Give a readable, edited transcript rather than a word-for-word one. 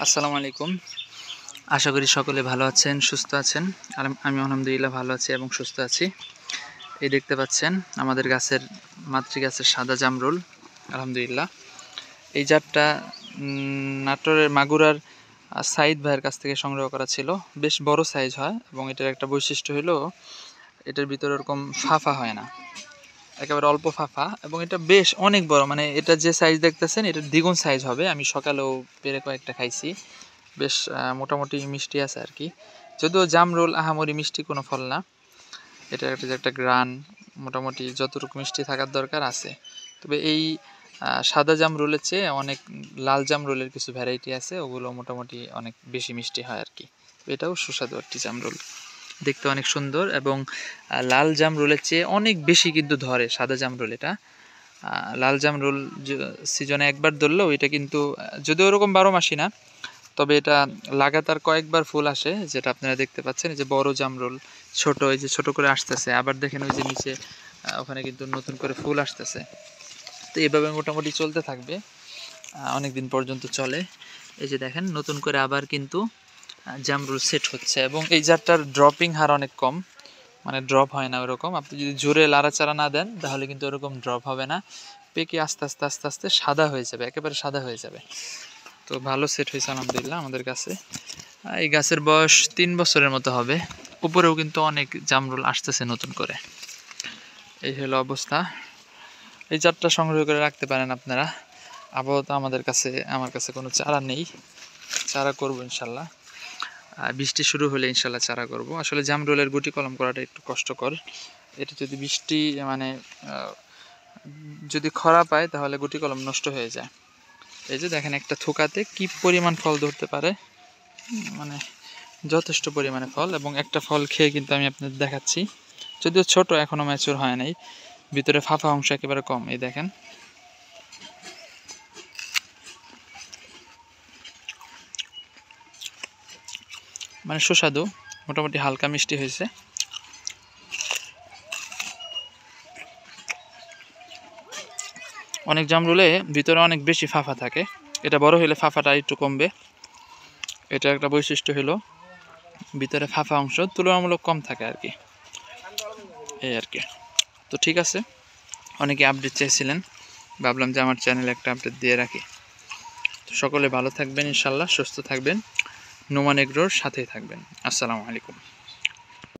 আসসালামু আলাইকুম। আশা করি সকলে ভালো আছেন, সুস্থ আছেন। আর আমি আলহামদুলিল্লাহ ভালো আছি এবং সুস্থ আছি। এই দেখতে পাচ্ছেন আমাদের গাছের মাতৃগাছের সাদা জামরুল। আলহামদুলিল্লাহ এই জাতটা নাটোরের মাগুরার সাইদ ভাইয়ের কাছ থেকে সংগ্রহ করা ছিল। বেশ বড় সাইজ হয় এবং এটার একটা বৈশিষ্ট্য হলো এটার ভিতরে এরকম ফাফা হয় না, একেবারে অল্প ফাফা, এবং এটা বেশ অনেক বড়। মানে এটা যে সাইজ দেখতেছেন এটার দ্বিগুণ সাইজ হবে। আমি সকালেও পেরে কয়েকটা খাইছি। বেশ মোটামুটি মিষ্টি আছে আর কি। যদিও জামরুল আহামরি মিষ্টি কোনো ফল না, এটা একটা গ্রান মোটামুটি যতটুকু মিষ্টি থাকার দরকার আছে। তবে এই সাদা জামরুলের চেয়ে অনেক লাল জামরুলের কিছু ভ্যারাইটি আছে, ওগুলো মোটামুটি অনেক বেশি মিষ্টি হয় আর কি। এটাও সুস্বাদু একটি জামরুল, দেখতে অনেক সুন্দর, এবং লাল জামরুলের চেয়ে অনেক বেশি কিন্তু ধরে সাদা জামরুল। এটা লাল জামরুল সিজনে একবার ধরলেও এটা কিন্তু, যদিও ওরকম 12 মাসই না, তবে এটা লাগাতার কয়েকবার ফুল আসে, যেটা আপনারা দেখতে পাচ্ছেন। এই যে বড় জামরুল, ছোট, এই যে ছোট করে আসতেছে, আবার দেখেন ওই যে নিচে ওখানে কিন্তু নতুন করে ফুল আসতেছে। তো এইভাবে মোটামুটি চলতে থাকবে, অনেক দিন পর্যন্ত চলে। এই যে দেখেন নতুন করে আবার কিন্তু জামরুল সেট হচ্ছে, এবং এই জাতটার ড্রপিং হার অনেক কম, মানে ড্রপ হয় না ওরকম। আপনি যদি জোরে লাড়াচাড়া না দেন তাহলে কিন্তু ওরকম ড্রপ হবে না, পেকে আস্তে আস্তে আস্তে আস্তে সাদা হয়ে যাবে, একেবারে সাদা হয়ে যাবে। তো ভালো সেট হয়েছে আলহামদুলিল্লাহ আমাদের কাছে। এই গাছের বয়স 3 বছরের মতো হবে। উপরেও কিন্তু অনেক জামরুল আসতেছে নতুন করে। এই হলো অবস্থা। এই জাতটা সংগ্রহ করে রাখতে পারেন আপনারা। আপাতত আমার কাছে কোনো চারা নেই, চারা করবো ইনশাল্লাহ। বৃষ্টি শুরু হলে ইনশাল্লাহ চারা করব। আসলে জামরুলের গুটি কলম করাটা একটু কষ্টকর। এটা যদি বৃষ্টি যদি খরা পায় তাহলে গুটি কলম নষ্ট হয়ে যায়। এই যে দেখেন একটা থোকাতে কি পরিমাণ ফল ধরতে পারে, মানে যথেষ্ট পরিমাণে ফল। এবং একটা ফল খেয়ে কিন্তু আমি আপনাদের দেখাচ্ছি, যদিও ছোট, এখনো ম্যাচিউর হয় নাই, ভিতরে ফাঁপা অংশ একেবারে কম। এই দেখেন, মানে সুস্বাদু, মোটামুটি হালকা মিষ্টি হয়েছে। অনেক জামরুলে ভিতরে অনেক বেশি ফাঁফা থাকে, এটা বড় হলে ফাঁফাটা একটু কমবে। এটা একটা বৈশিষ্ট্য হলো ভিতরে ফাঁফা অংশ তুলনামূলক কম থাকে আর কি, এই আর কি। তো ঠিক আছে, অনেকে আপডেট চাইছিলেন, ভাবলাম যে আমার চ্যানেলে একটা আপডেট দিয়ে রাখি। তো সকলে ভালো থাকবেন ইনশাল্লাহ, সুস্থ থাকবেন, নোমান এগ্রোর সাথেই থাকবেন। আসসালামু আলাইকুম।